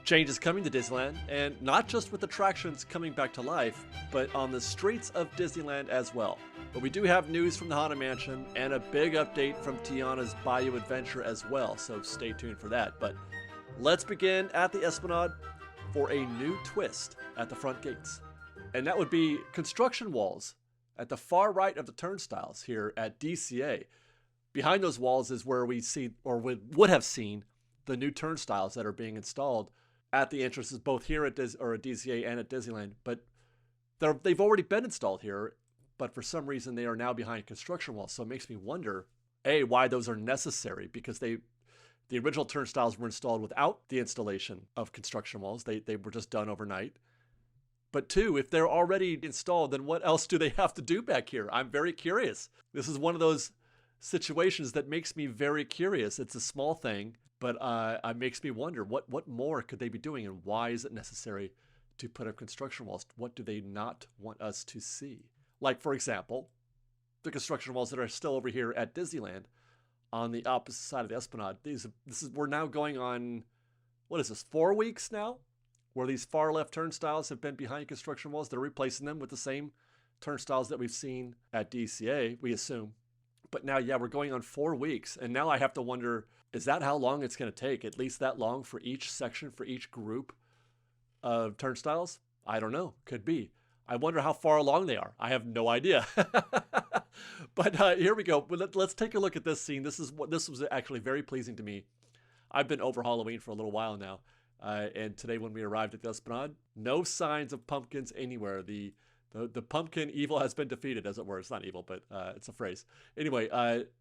Change is coming to Disneyland, and not just with attractions coming back to life, but on the streets of Disneyland as well. But we do have news from the Haunted Mansion and a big update from Tiana's Bayou Adventure as well, so stay tuned for that. But let's begin at the Esplanade for a new twist at the front gates. And that would be construction walls at the far right of the turnstiles here at DCA. Behind those walls is where we see, or would have seen, the new turnstiles that are being installed at the entrances, both here at DCA and at Disneyland. But they've already been installed here, but for some reason they are now behind construction walls. So it makes me wonder, A, why those are necessary, because the original turnstiles were installed without the installation of construction walls. They were just done overnight. But two, if they're already installed, then what else do they have to do back here? I'm very curious. This is one of those situations that makes me very curious. It's a small thing, but it makes me wonder, what more could they be doing, and why is it necessary to put up construction walls? What do they not want us to see? Like, for example, the construction walls that are still over here at Disneyland on the opposite side of the Esplanade. We're now going on, what is this, 4 weeks now? Where these far left turnstiles have been behind construction walls. They're replacing them with the same turnstiles that we've seen at DCA, we assume. But now, yeah, we're going on 4 weeks. And now I have to wonder, is that how long it's going to take? At least that long for each section, for each group of turnstiles? I don't know. Could be. I wonder how far along they are. I have no idea. But here we go. Let's take a look at this scene. This was actually very pleasing to me. I've been over Halloween for a little while now. And today when we arrived at the Esplanade, no signs of pumpkins anywhere. The pumpkin evil has been defeated, as it were. It's not evil, but it's a phrase. Anyway,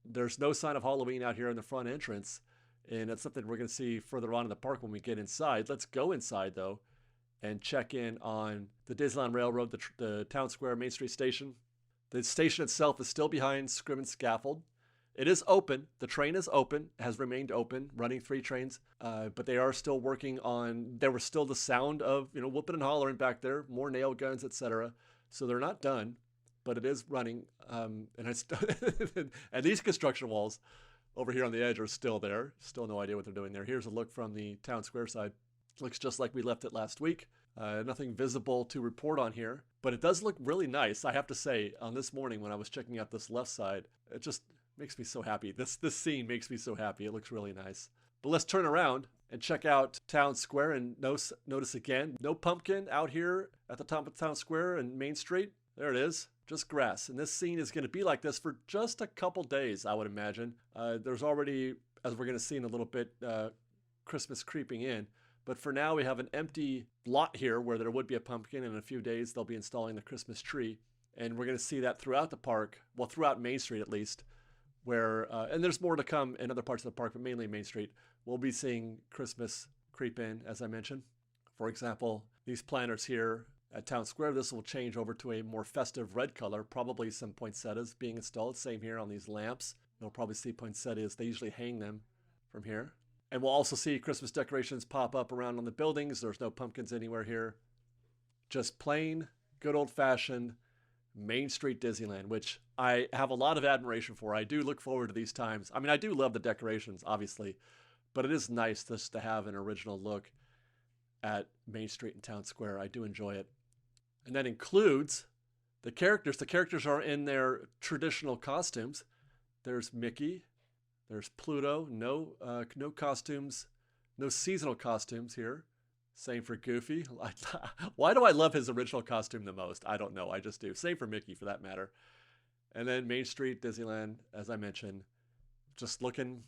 there's no sign of Halloween out here in the front entrance, and that's something we're going to see further on in the park when we get inside. Let's go inside, though, and check in on the Disneyland Railroad, the Town Square Main Street station. The station itself is still behind Scrim and Scaffold. It is open. The train is open, has remained open, running 3 trains, but they are still working on, there was still the sound of, whooping and hollering back there, more nail guns, etc. So they're not done, but it is running. And these construction walls over here on the edge are still there. Still no idea what they're doing there. Here's a look from the Town Square side. Looks just like we left it last week. Nothing visible to report on here, but it does look really nice. I have to say, on this morning when I was checking out this left side, it just makes me so happy. This scene makes me so happy. It looks really nice. But let's turn around and check out Town Square and notice again, no pumpkin out here at the top of Town Square and Main Street. There it is, just grass. And this scene is going to be like this for just a couple days, I would imagine. There's already, as we're going to see in a little bit, Christmas creeping in. But for now, we have an empty lot here where there would be a pumpkin. In a few days, they'll be installing the Christmas tree. And we're going to see that throughout the park, well, throughout Main Street at least, where, and there's more to come in other parts of the park, but mainly Main Street. We'll be seeing Christmas creep in, as I mentioned. For example, these planters here at Town Square, this will change over to a more festive red color, probably some poinsettias being installed. Same here on these lamps. You'll probably see poinsettias. They usually hang them from here. And we'll also see Christmas decorations pop up around on the buildings. There's no pumpkins anywhere here. Just plain, good old-fashioned Main Street Disneyland, which I have a lot of admiration for. I do look forward to these times. I mean, I do love the decorations, obviously, but it is nice just to have an original look at Main Street and Town Square. I do enjoy it. And that includes the characters. The characters are in their traditional costumes. There's Mickey. There's Pluto. No costumes. No seasonal costumes here. Same for Goofy. Why do I love his original costume the most? I don't know. I just do. Same for Mickey, for that matter. And then Main Street, Disneyland, as I mentioned, just looking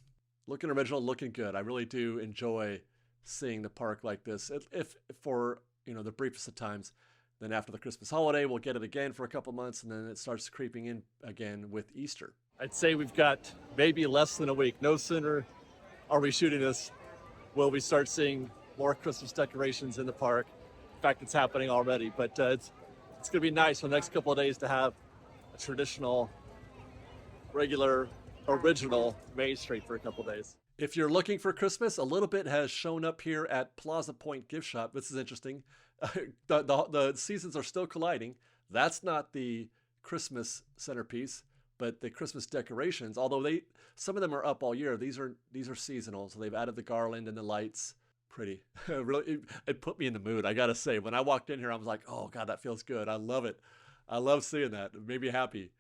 original, looking good. I really do enjoy seeing the park like this. If for the briefest of times. Then after the Christmas holiday, we'll get it again for a couple months, and then it starts creeping in again with Easter. I'd say we've got maybe less than a week. No sooner are we shooting this, will we start seeing more Christmas decorations in the park. In fact, it's happening already, but it's going to be nice for the next couple of days to have a traditional, regular, original Main Street for a couple of days. If you're looking for Christmas, a little bit has shown up here at Plaza Point Gift Shop. This is interesting. The seasons are still colliding. That's not the Christmas centerpiece, but the Christmas decorations, although some of them are up all year. These are seasonal, so they've added the garland and the lights. pretty. Really, it put me in the mood. I gotta say, when I walked in here, I was like, oh God, that feels good. I love it. I love seeing that. It made me happy.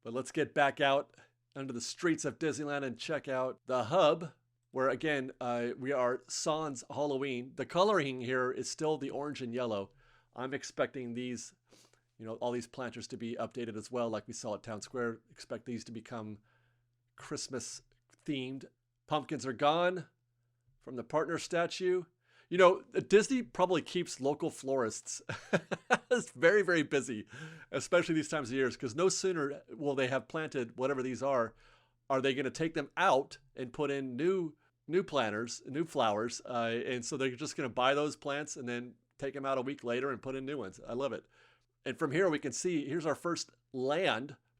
But let's get back out under the streets of Disneyland and check out the hub, where again, we are Sans Halloween. The coloring here is still the orange and yellow. I'm expecting these, all these planters to be updated as well, like we saw at Town Square. Expect these to become Christmas themed. Pumpkins are gone from the partner statue. Disney probably keeps local florists very, very busy, especially these times of years, because no sooner will they have planted whatever these are they going to take them out and put in new planters, new flowers, and so they're just going to buy those plants and then take them out a week later and put in new ones. I love it. And from here we can see, here's our first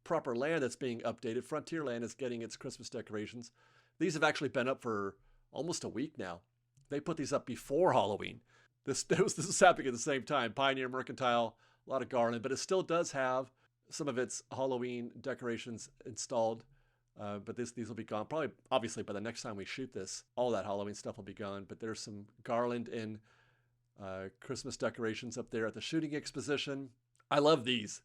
proper land that's being updated. Frontierland is getting its Christmas decorations. These have actually been up for almost a week now. They put these up before Halloween. This is happening at the same time. Pioneer Mercantile, a lot of garland, but it still does have some of its Halloween decorations installed. But these will be gone. Probably, obviously, by the next time we shoot this, all that Halloween stuff will be gone. But there's some garland and Christmas decorations up there at the shooting exposition. I love these.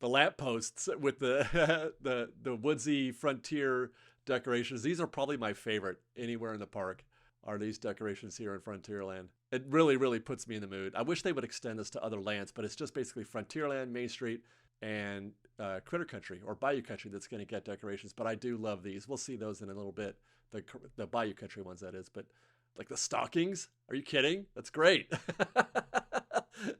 The lampposts with the woodsy frontier decorations. These are probably my favorite anywhere in the park, are these decorations here in Frontierland. It really, really puts me in the mood. I wish they would extend this to other lands, but it's just basically Frontierland, Main Street, and Critter Country or Bayou Country that's going to get decorations. But I do love these. We'll see those in a little bit. The Bayou Country ones, that is. But like the stockings, are you kidding? That's great.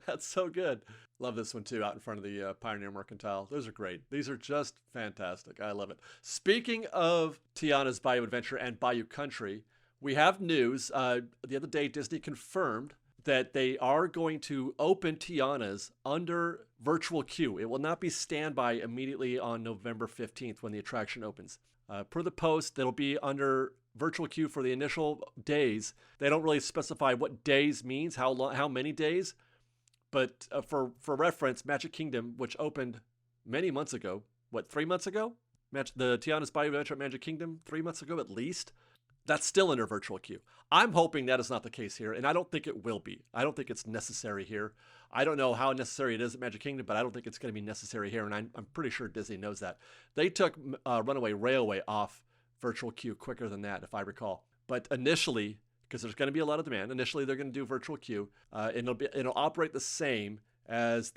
That's so good. Love this one too, out in front of the Pioneer Mercantile. Those are great. These are just fantastic. I love it. Speaking of Tiana's Bayou Adventure and Bayou Country, we have news. The other day, Disney confirmed that they are going to open Tiana's under virtual queue. It will not be standby immediately on November 15th when the attraction opens. Per the post, it'll be under virtual queue for the initial days. They don't really specify what days means, how many days. But for reference, Magic Kingdom, which opened many months ago, 3 months ago? The Tiana's Bayou Adventure at Magic Kingdom, 3 months ago at least. That's still under virtual queue. I'm hoping that is not the case here, and I don't think it will be. I don't think it's necessary here. I don't know how necessary it is at Magic Kingdom, but I don't think it's going to be necessary here, and I'm pretty sure Disney knows that. They took Runaway Railway off virtual queue quicker than that, if I recall. But initially, because there's going to be a lot of demand, initially they're going to do virtual queue, and it'll operate the same as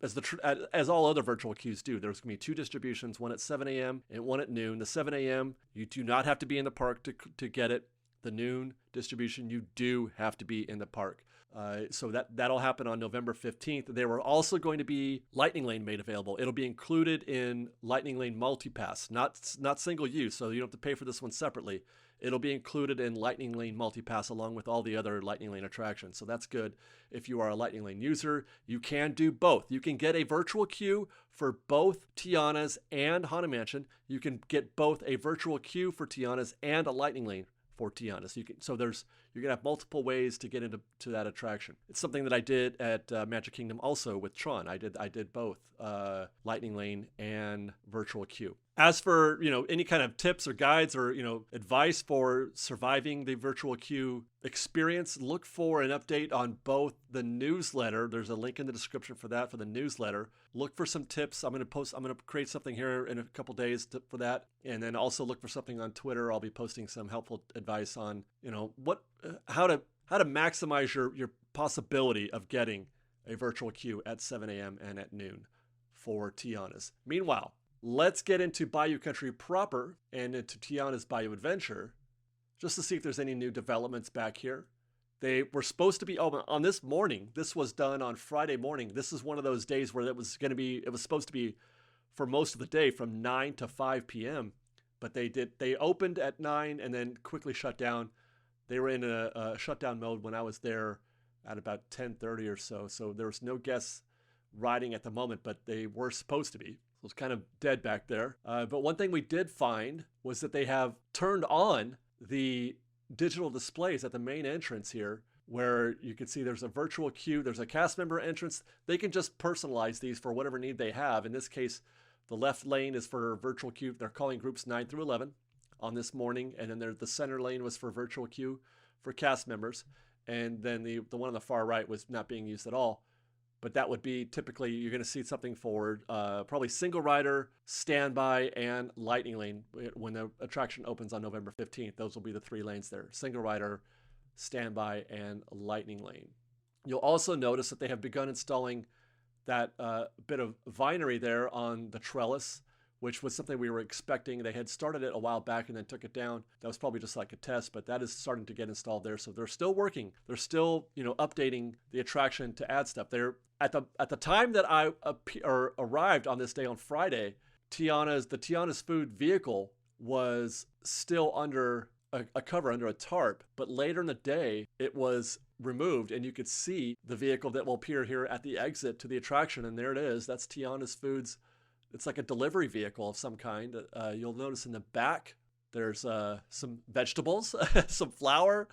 as all other virtual queues do. There's going to be 2 distributions, one at 7 a.m. and one at noon. The 7 a.m., you do not have to be in the park to get it. The noon distribution, you do have to be in the park. So that'll happen on November 15th. There were also going to be Lightning Lane made available. It'll be included in Lightning Lane MultiPass, not single use, so you don't have to pay for this one separately. It'll be included in Lightning Lane MultiPass along with all the other Lightning Lane attractions. So that's good. If you are a Lightning Lane user, you can do both. You can get a virtual queue for both Tiana's and Haunted Mansion. You can get both a virtual queue for Tiana's and a Lightning Lane for Tiana. So you're gonna have multiple ways to get into that attraction. It's something that I did at Magic Kingdom also with Tron. I did both Lightning Lane and virtual queue. As for any kind of tips or guides or advice for surviving the virtual queue experience, look for an update on both the newsletter. There's a link in the description for that, for the newsletter. Look for some tips. I'm going to create something here in a couple days for that, and then also look for something on Twitter. I'll be posting some helpful advice on how to maximize your possibility of getting a virtual queue at 7 a.m. and at noon for Tiana's. Meanwhile, let's get into Bayou Country proper and into Tiana's Bayou Adventure, just to see if there's any new developments back here. They were supposed to be on this morning. This was done on Friday morning. This is one of those days where it was supposed to be for most of the day from 9 to 5 p.m. But they opened at 9 and then quickly shut down. They were in a shutdown mode when I was there at about 10:30 or so. So there was no guests riding at the moment, but they were supposed to be. So it's kind of dead back there. But one thing we did find was that they have turned on the digital displays at the main entrance here, where you can see there's a virtual queue, there's a cast member entrance. They can just personalize these for whatever need they have. In this case, the left lane is for virtual queue. They're calling groups 9 through 11 on this morning. And then the center lane was for virtual queue for cast members. and then the one on the far right was not being used at all. But that would be typically, you're going to see something for probably single rider, standby, and lightning lane when the attraction opens on November 15th. Those will be the 3 lanes there: single rider, standby, and lightning lane. You'll also notice that they have begun installing that bit of vinery there on the trellis, which was something we were expecting. They had started it a while back and then took it down. That was probably just like a test, but that is starting to get installed there. So they're still working. They're still, updating the attraction to add stuff. They're at the time that I arrived on this day on Friday, Tiana's food vehicle was still under a cover, under a tarp, but later in the day it was removed, and you could see the vehicle that will appear here at the exit to the attraction, and there it is. That's Tiana's Foods. It's like a delivery vehicle of some kind. You'll notice in the back there's some vegetables, some flour,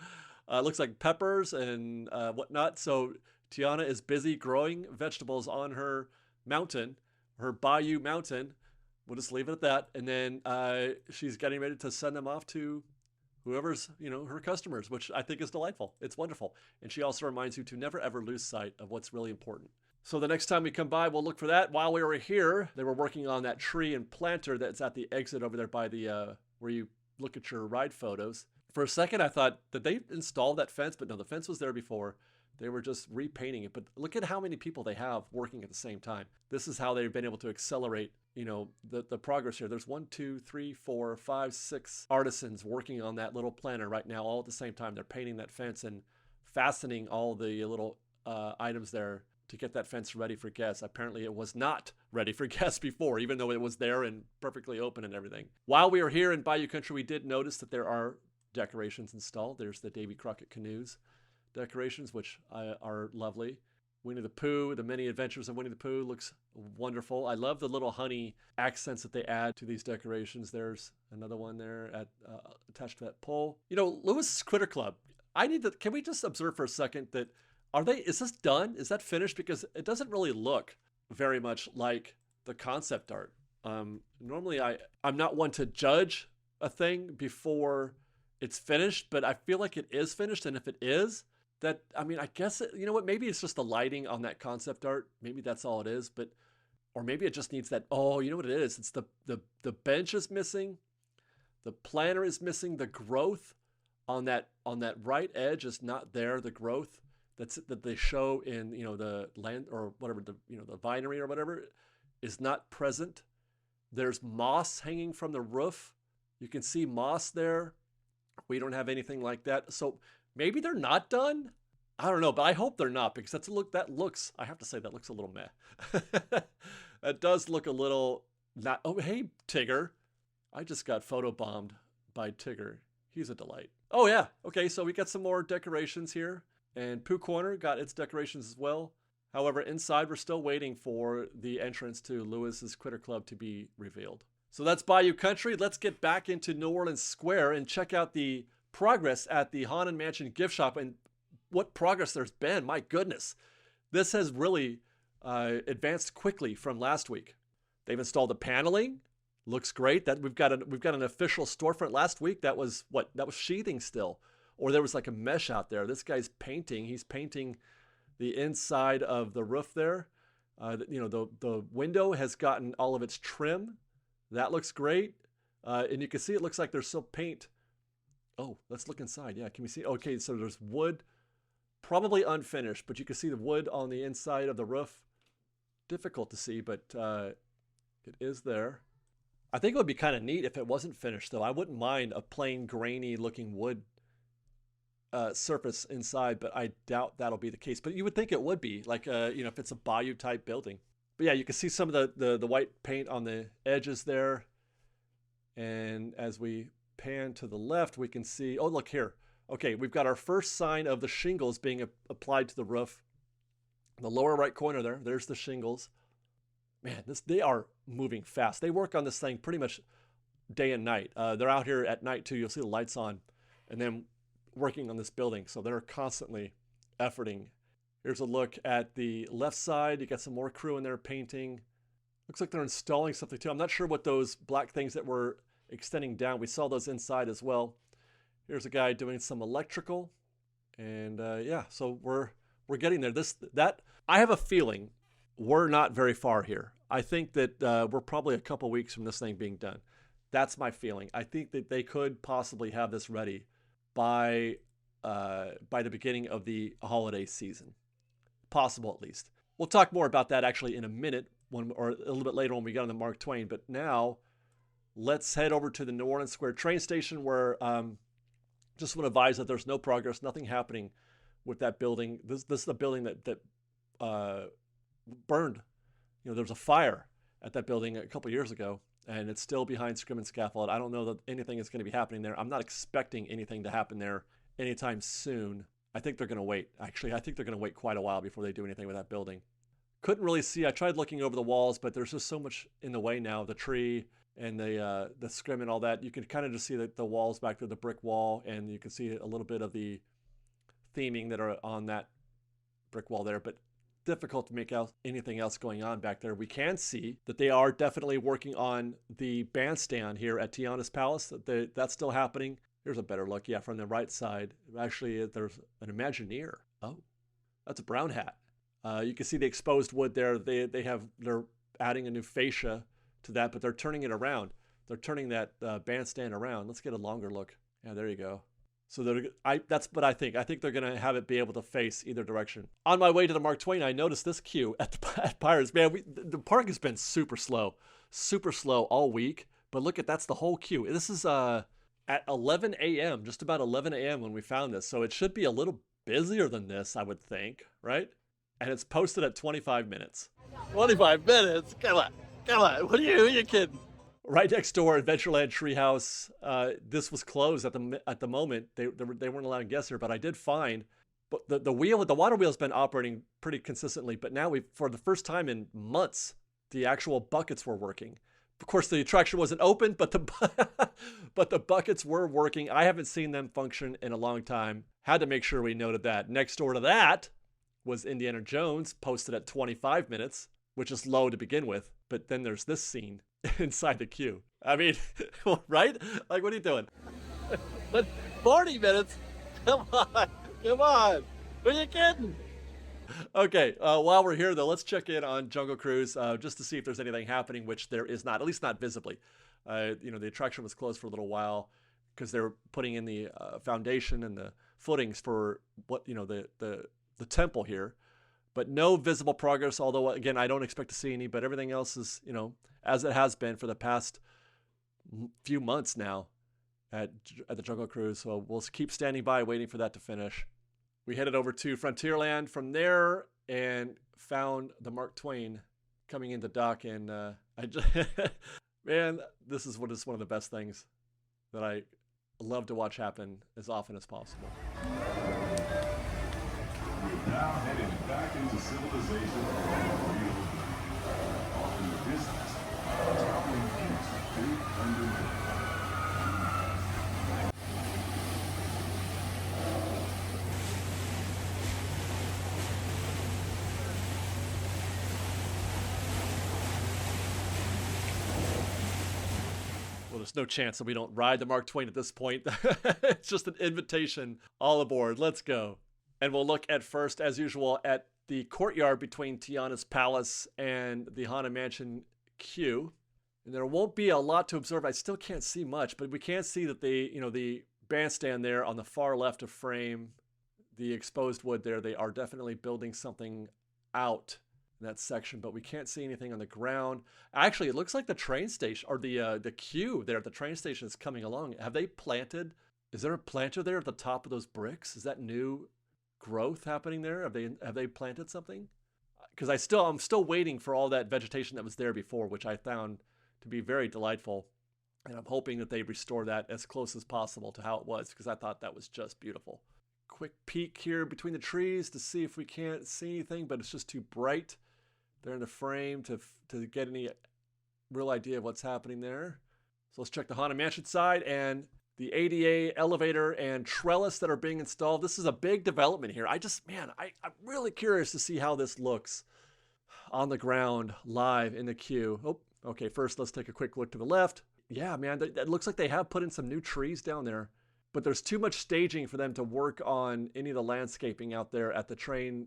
looks like peppers and whatnot. So Tiana is busy growing vegetables on her mountain, her bayou mountain. We'll just leave it at that. And then she's getting ready to send them off to whoever's, her customers, which I think is delightful. It's wonderful. And she also reminds you to never, ever lose sight of what's really important. So the next time we come by, we'll look for that. While we were here, they were working on that tree and planter that's at the exit over there by the, where you look at your ride photos. For a second, I thought, did they install that fence? But no, the fence was there before. They were just repainting it. But look at how many people they have working at the same time. This is how they've been able to accelerate, the progress here. There's 1, 2, 3, 4, 5, 6 artisans working on that little planter right now, all at the same time. They're painting that fence and fastening all the little items there to get that fence ready for guests. Apparently it was not ready for guests before, even though it was there and perfectly open and everything. While we were here in Bayou Country, we did notice that there are decorations installed. There's the Davy Crockett canoes decorations, which are lovely. Winnie the Pooh, the many adventures of Winnie the Pooh looks wonderful. I love the little honey accents that they add to these decorations. There's another one there attached to that pole. Lewis's Critter Club. Can we just observe for a second that is this done? Is that finished? Because it doesn't really look very much like the concept art. Normally I'm not one to judge a thing before it's finished, but I feel like it is finished. And if it is, I guess maybe it's just the lighting on that concept art. Maybe that's all it is, or maybe it just needs that. Oh, you know what it is? It's the bench is missing. The planter is missing. The growth on that right edge is not there. The growth that they show in the land or whatever, the vinery or whatever is not present. There's moss hanging from the roof. You can see moss there. We don't have anything like that. So maybe they're not done. I don't know, but I hope they're not, because that looks I have to say that looks a little meh. That does look a little not. Oh, hey, Tigger. I just got photobombed by Tigger. He's a delight. Oh yeah. Okay, so we got some more decorations here. And Pooh Corner got its decorations as well. However, inside we're still waiting for the entrance to Lewis's Critter Club to be revealed. So that's Bayou Country. Let's get back into New Orleans Square and check out the progress at the Haunted Mansion gift shop and what progress there's been. My goodness. This has really advanced quickly from last week. They've installed the paneling. Looks great. That we've got an official storefront. Last week that was sheathing still. Or there was like a mesh out there. This guy's painting. He's painting the inside of the roof there. The window has gotten all of its trim. That looks great. And you can see it looks like there's still paint. Oh, let's look inside. Yeah, can we see? Okay, so there's wood, probably unfinished, but you can see the wood on the inside of the roof. Difficult to see, but it is there. I think it would be kind of neat if it wasn't finished, though. I wouldn't mind a plain, grainy looking wood surface inside, but I doubt that'll be the case. But you would think it would be, like if it's a bayou type building. But yeah, you can see some of the white paint on the edges there. And as we pan to the left, we can see, oh, look here. Okay, we've got our first sign of the shingles being applied to the roof. In the lower right corner there's the shingles. Man, they are moving fast. They work on this thing pretty much day and night. They're out here at night too. You'll see the lights on. And then working on this building, so they're constantly efforting. Here's a look at the left side. You got some more crew in there painting. Looks like they're installing something too. I'm not sure what those black things that were extending down. We saw those inside as well. Here's a guy doing some electrical, And yeah, so we're getting there. That I have a feeling we're not very far here. I think that we're probably a couple weeks from this thing being done. That's my feeling. I think that they could possibly have this ready by the beginning of the holiday season. Possible, at least. We'll talk more about that actually in a minute, or a little bit later when we get on the Mark Twain. But now, let's head over to the New Orleans Square train station, where just want to advise that there's no progress, nothing happening with that building. This is the building that burned. There was a fire at that building a couple years ago, and it's still behind scrim and scaffold. I don't know that anything is going to be happening there. I'm not expecting anything to happen there anytime soon. I think they're going to wait. Actually, I think they're going to wait quite a while before they do anything with that building. Couldn't really see. I tried looking over the walls, but there's just so much in the way now. The tree and the scrim and all that. You can kind of just see the walls back there, the brick wall, and you can see a little bit of the theming that are on that brick wall there, but difficult to make out anything else going on back there. We can see that they are definitely working on the bandstand here at Tiana's Palace. That's still happening. Here's a better look. Yeah, from the right side. Actually, there's an Imagineer. Oh, that's a brown hat. You can see the exposed wood there. They're adding a new fascia to that, but they're turning it around. They're turning that bandstand around. Let's get a longer look. Yeah, there you go. So that's what I think. I think they're going to have it be able to face either direction. On my way to the Mark Twain, I noticed this queue at Pirates. Man, the park has been super slow all week. But look that's the whole queue. This is at 11 a.m., just about 11 a.m. when we found this. So it should be a little busier than this, I would think, right? And it's posted at 25 minutes. 25 minutes? Come on. Who are you kidding? Right next door, Adventureland Treehouse. This was closed at the moment. They weren't allowing guests here, but I did find. But the water wheel's been operating pretty consistently. But now for the first time in months, the actual buckets were working. Of course, the attraction wasn't open, but the buckets were working. I haven't seen them function in a long time. Had to make sure we noted that. Next door to that was Indiana Jones, posted at 25 minutes, which is low to begin with. But then there's this scene inside the queue. I mean, right? Like, what are you doing? 40 minutes? Come on. Who are you kidding? Okay, while we're here, though, let's check in on Jungle Cruise just to see if there's anything happening, which there is not, at least not visibly. The attraction was closed for a little while because they were putting in the foundation and the footings for the temple here. But no visible progress, although, again, I don't expect to see any, but everything else is, as it has been for the past few months now at the Jungle Cruise. So we'll keep standing by, waiting for that to finish. We headed over to Frontierland from there and found the Mark Twain coming into dock. And man, this is one of the best things that I love to watch happen as often as possible. We're now headed back into civilization and real offering the business of traveling into big underground. Well, there's no chance that we don't ride the Mark Twain at this point. It's just an invitation. All aboard. Let's go. And we'll look at first, as usual, at the courtyard between Tiana's Palace and the Haunted Mansion queue. And there won't be a lot to observe. I still can't see much, but we can see that the bandstand there on the far left of frame, the exposed wood there, they are definitely building something out in that section, but we can't see anything on the ground. Actually, it looks like the train station, or the queue there at the train station is coming along. Have they planted? Is there a planter there at the top of those bricks? Is that new growth happening there? Have they planted something? Because I'm still waiting for all that vegetation that was there before, which I found to be very delightful, and I'm hoping that they restore that as close as possible to how it was, because I thought that was just beautiful. Quick peek here between the trees to see if we can't see anything, but it's just too bright there in the frame to get any real idea of what's happening there. So let's check the Haunted Mansion side and the ADA elevator and trellis that are being installed. This is a big development here. I'm really curious to see how this looks on the ground live in the queue. Oh, okay, first let's take a quick look to the left. Yeah, man, it looks like they have put in some new trees down there. but there's too much staging for them to work on any of the landscaping out there at the train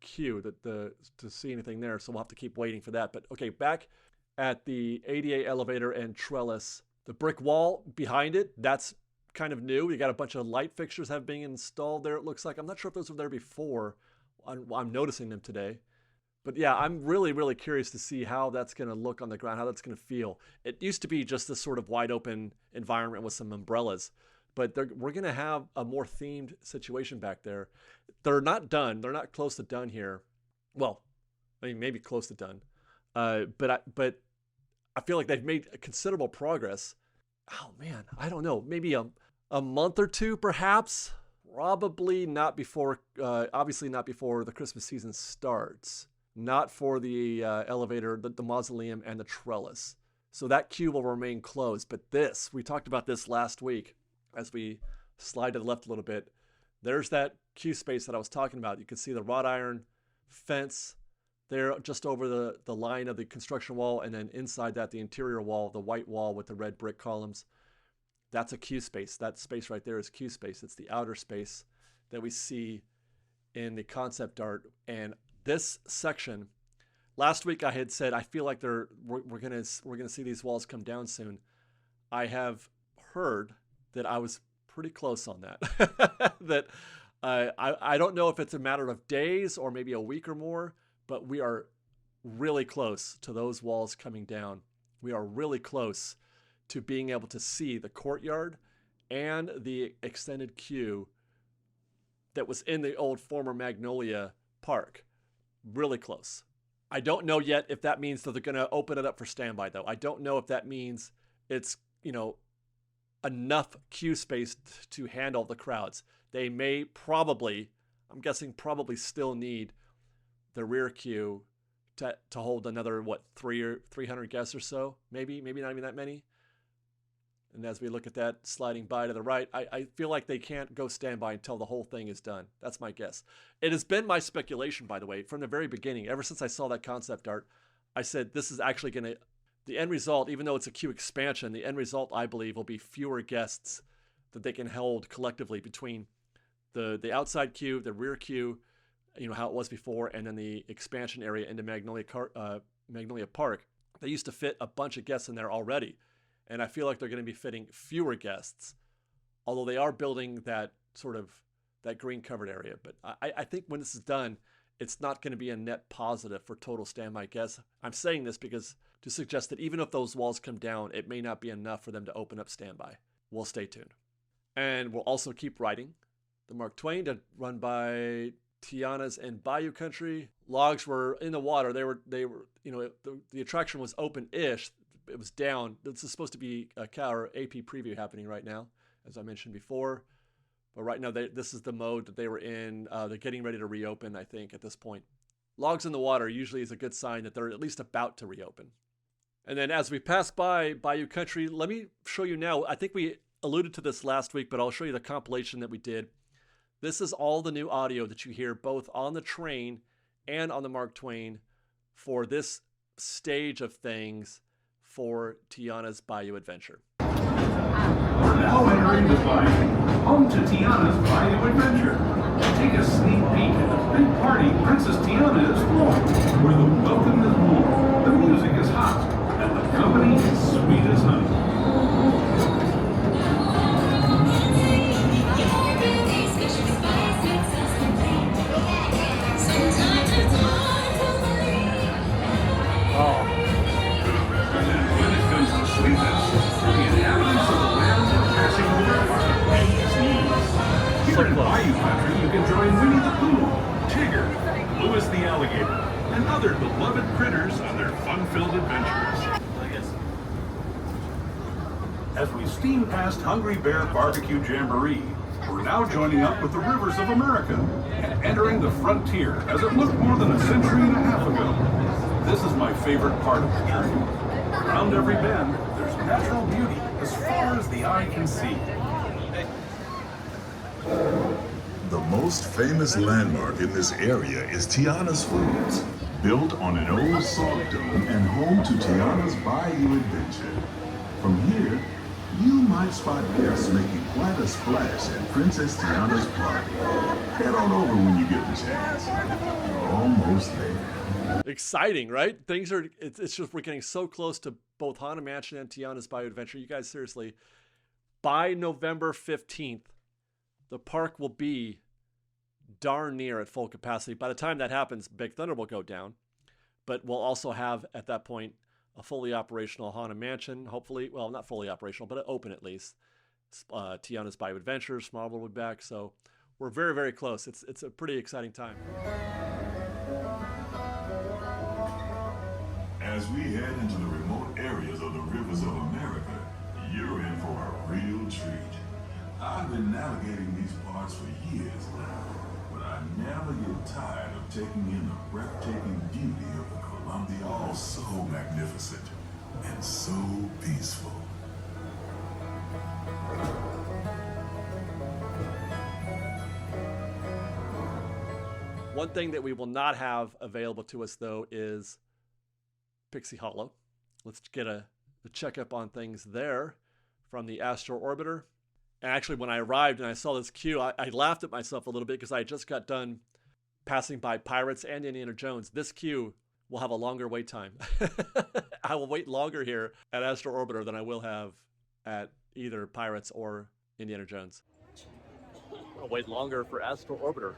queue to see anything there. So we'll have to keep waiting for that. But okay, back at the ADA elevator and trellis, the brick wall behind it, that's kind of new. You got a bunch of light fixtures have been installed there, it looks like. I'm not sure if those were there before. I'm noticing them today. But yeah, I'm really, really curious to see how that's going to look on the ground, how that's going to feel. It used to be just this sort of wide open environment with some umbrellas, but we're going to have a more themed situation back there. They're not done. They're not close to done here. Well, I mean, maybe close to done. But I feel like they've made considerable progress. Oh man, I don't know. Maybe a month or two, perhaps. Probably not before, obviously not before the Christmas season starts. Not for the elevator, the mausoleum, and the trellis. So that queue will remain closed. But this, we talked about this last week as we slide to the left a little bit. There's that queue space that I was talking about. You can see the wrought iron fence there just over the line of the construction wall, and then inside that, the interior wall, the white wall with the red brick columns. That's a queue space. That space right there is queue space. It's the outer space that we see in the concept art. And this section, last week I had said I feel like we're gonna see these walls come down soon. I have heard that I was pretty close on that. That I don't know if it's a matter of days or maybe a week or more, but we are really close to those walls coming down. We are really close to being able to see the courtyard and the extended queue that was in the old former Magnolia Park. Really close. I don't know yet if that means that they're going to open it up for standby, though. I don't know if that means it's, enough queue space to handle the crowds. They may probably, I'm guessing, probably still need the rear queue to hold another, 300 guests or so? Maybe not even that many. And as we look at that sliding by to the right, I feel like they can't go standby until the whole thing is done. That's my guess. It has been my speculation, by the way, from the very beginning. Ever since I saw that concept art, I said this is actually going to, the end result, even though it's a queue expansion, the end result, I believe, will be fewer guests that they can hold collectively between the outside queue, the rear queue, how it was before, and then the expansion area into Magnolia Park. They used to fit a bunch of guests in there already. And I feel like they're going to be fitting fewer guests, although they are building that green covered area. But I think when this is done, it's not going to be a net positive for total standby guests. I'm saying this because to suggest that even if those walls come down, it may not be enough for them to open up standby. We'll stay tuned. And we'll also keep riding the Mark Twain to run by Tiana's and Bayou Country. Logs were in the water. They were the attraction was open-ish. It was down. This is supposed to be a CAR AP preview happening right now, as I mentioned before. But right now, this is the mode that they were in. They're getting ready to reopen, I think, at this point. Logs in the water usually is a good sign that they're at least about to reopen. And then as we pass by Bayou Country, let me show you now. I think we alluded to this last week, but I'll show you the compilation that we did. This is all the new audio that you hear both on the train and on the Mark Twain for this stage of things for Tiana's Bayou Adventure. We're now entering the Bayou, home to Tiana's Bayou Adventure. Take a sneak peek at the big party Princess Tiana is throwing, where the welcome is warm, the music is hot, and the company is sweet as honey. Here in Bayou Country, you can join Winnie the Pooh, Tigger, Louis the Alligator, and other beloved critters on their fun-filled adventures. As we steam past Hungry Bear Barbecue Jamboree, we're now joining up with the rivers of America and entering the frontier as it looked more than a century and a half ago. This is my favorite part of the journey. Around every bend, there's natural beauty as far as the eye can see. The most famous landmark in this area is Tiana's Foods, built on an old salt dome and home to Tiana's Bayou Adventure. From here, You might spot guests making quite a splash at Princess Tiana's party. Head on over when you get the chance. You're almost there. Exciting, right? It's just we're getting so close to both Haunted Mansion and Tiana's Bayou Adventure. You guys, seriously, by November 15th, the park will be darn near at full capacity. By the time that happens, Big Thunder will go down, but we'll also have at that point a fully operational Haunted Mansion, hopefully. Well, not fully operational, but open at least. Tiana's Bayou Adventure, Marvel will be back, so we're very, very close. It's a pretty exciting time. As we head into the remote areas of the rivers of America, you're in for a real treat. I've been navigating these parts for years now, but I never get tired of taking in the breathtaking beauty of the Columbia. All so magnificent and so peaceful. One thing that we will not have available to us, though, is Pixie Hollow. Let's get a checkup on things there from the Astro Orbiter. And actually, when I arrived and I saw this queue, I laughed at myself a little bit because I just got done passing by Pirates and Indiana Jones. This queue will have a longer wait time. I will wait longer here at Astro Orbiter than I will have at either Pirates or Indiana Jones. I'll wait longer for Astro Orbiter,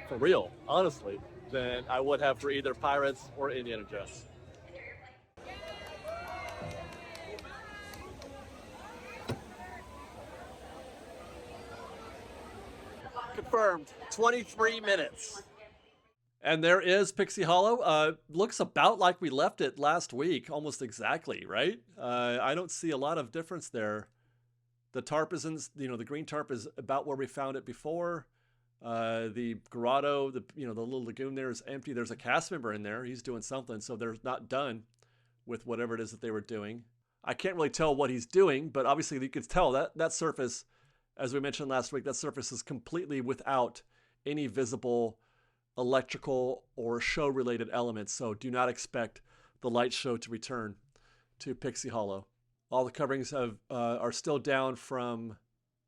for real, honestly, than I would have for either Pirates or Indiana Jones. Confirmed, 23 minutes. And there is Pixie Hollow. Looks about like we left it last week, almost exactly, right? I don't see a lot of difference there. The tarp is in, the green tarp is about where we found it before. The grotto, the little lagoon there is empty. There's a cast member in there. He's doing something, so they're not done with whatever it is that they were doing. I can't really tell what he's doing, but obviously you could tell that surface, as we mentioned last week, that surface is completely without any visible electrical or show-related elements, so do not expect the light show to return to Pixie Hollow. All the coverings are still down from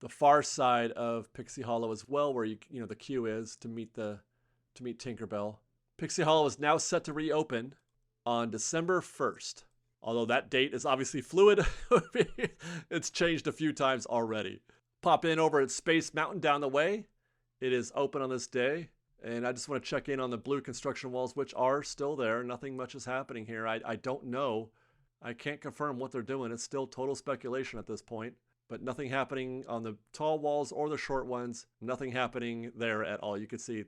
the far side of Pixie Hollow as well, where the queue is to meet Tinkerbell. Pixie Hollow is now set to reopen on December 1st. Although that date is obviously fluid, it's changed a few times already. Pop in over at Space Mountain down the way. It is open on this day. And I just want to check in on the blue construction walls, which are still there. Nothing much is happening here. I don't know. I can't confirm what they're doing. It's still total speculation at this point. But nothing happening on the tall walls or the short ones. Nothing happening there at all. You can see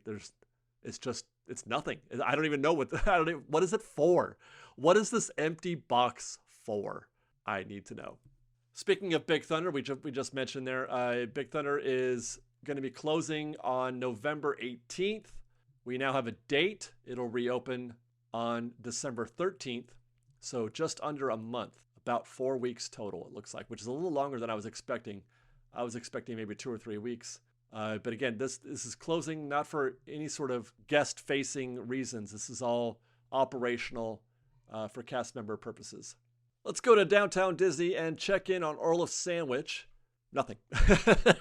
it's nothing. I don't even know what is it for? What is this empty box for? I need to know. Speaking of Big Thunder, we just mentioned there, Big Thunder is going to be closing on November 18th. We now have a date. It'll reopen on December 13th. So just under a month, about 4 weeks total, it looks like, which is a little longer than I was expecting. I was expecting maybe 2 or 3 weeks. But again, this is closing not for any sort of guest-facing reasons. This is all operational for cast member purposes. Let's go to Downtown Disney and check in on Earls Sandwich. Nothing.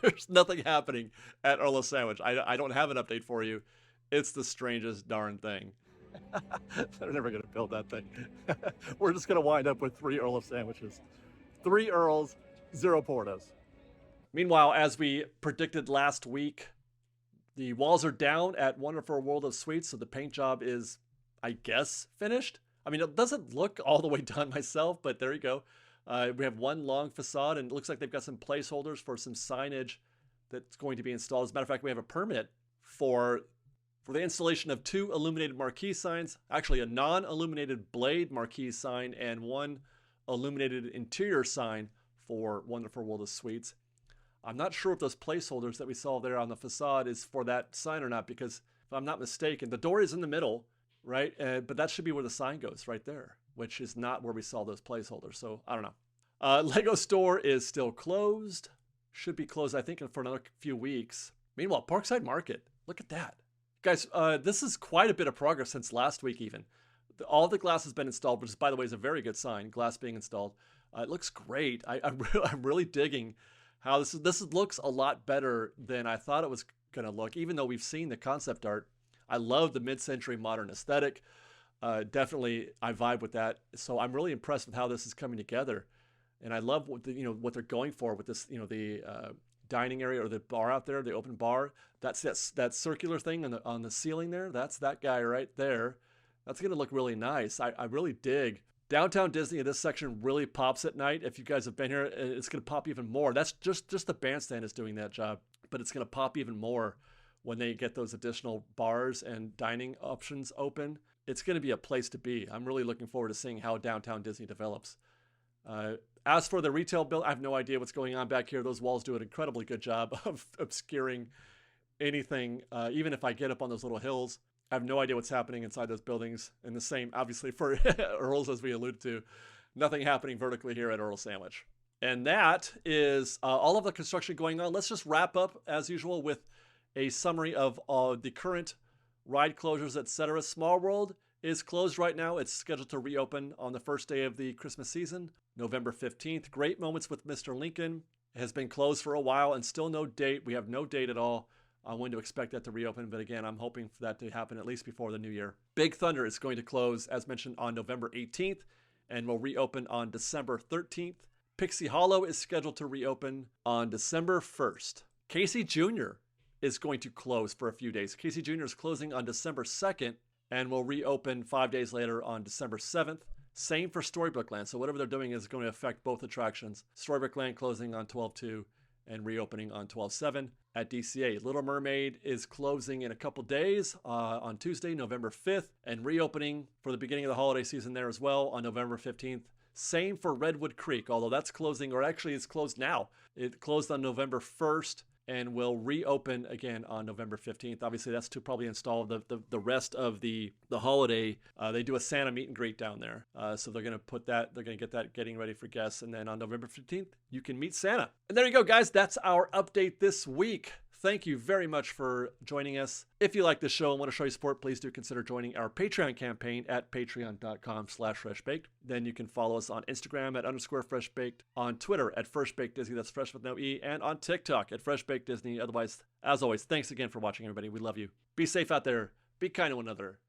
There's nothing happening at Earls Sandwich. I don't have an update for you. It's the strangest darn thing. They're never going to build that thing. We're just going to wind up with 3 Earls Sandwiches. 3 Earls, 0 Portos. Meanwhile, as we predicted last week, the walls are down at Wonderful World of Sweets, so the paint job is, I guess, finished. I mean, it doesn't look all the way done myself, but there you go. We have one long facade, and it looks like they've got some placeholders for some signage that's going to be installed. As a matter of fact, we have a permit for the installation of 2 illuminated marquee signs, actually a non-illuminated blade marquee sign and 1 illuminated interior sign for Wonderful World of Sweets. I'm not sure if those placeholders that we saw there on the facade is for that sign or not, because if I'm not mistaken, the door is in the middle, right? But that should be where the sign goes, right there, which is not where we saw those placeholders. So I don't know. Lego store is still closed. Should be closed, I think, for another few weeks. Meanwhile, Parkside Market, look at that. Guys, this is quite a bit of progress since last week even. All the glass has been installed, which, by the way, is a very good sign, glass being installed. It looks great. I'm really digging how this looks a lot better than I thought it was going to look, even though we've seen the concept art. I love the mid-century modern aesthetic. Definitely, I vibe with that. So I'm really impressed with how this is coming together. And I love what what they're going for with this, the dining area or the bar out there, the open bar. That's that circular thing on the ceiling there. That's that guy right there. That's going to look really nice. I really dig. Downtown Disney, this section really pops at night. If you guys have been here, it's going to pop even more. That's just the bandstand is doing that job, but it's going to pop even more when they get those additional bars and dining options open. It's going to be a place to be. I'm really looking forward to seeing how Downtown Disney develops. As for the retail build, I have no idea what's going on back here. Those walls do an incredibly good job of obscuring anything. Even if I get up on those little hills, I have no idea what's happening inside those buildings. And the same, obviously, for Earls, as we alluded to. Nothing happening vertically here at Earls Sandwich. And that is all of the construction going on. Let's just wrap up, as usual, with a summary of the current ride closures, etc. Small World is closed right now. It's scheduled to reopen on the first day of the Christmas season, November 15th. Great Moments with Mr. Lincoln has been closed for a while and still no date. We have no date at all on when to expect that to reopen. But again, I'm hoping for that to happen at least before the new year. Big Thunder is going to close, as mentioned, on November 18th and will reopen on December 13th. Pixie Hollow is scheduled to reopen on December 1st. Casey Jr. is going to close for a few days. Casey Jr. is closing on December 2nd and will reopen 5 days later on December 7th. Same for Storybook Land. So whatever they're doing is going to affect both attractions. Storybook Land closing on 12/2 and reopening on 12/7 at DCA. Little Mermaid is closing in a couple days on Tuesday, November 5th, and reopening for the beginning of the holiday season there as well on November 15th. Same for Redwood Creek, although that's closing, or actually it's closed now. It closed on November 1st and will reopen again on November 15th. Obviously, that's to probably install the rest of the holiday. They do a Santa meet and greet down there. So they're going to put that, they're going to get that getting ready for guests. And then on November 15th, you can meet Santa. And there you go, guys. That's our update this week. Thank you very much for joining us. If you like this show and want to show your support, please do consider joining our Patreon campaign at patreon.com/freshbaked. Then you can follow us on Instagram at _freshbaked, on Twitter at freshbakedisney, that's fresh with no E, and on TikTok at freshbakedisney. Otherwise, as always, thanks again for watching, everybody. We love you. Be safe out there. Be kind to one another.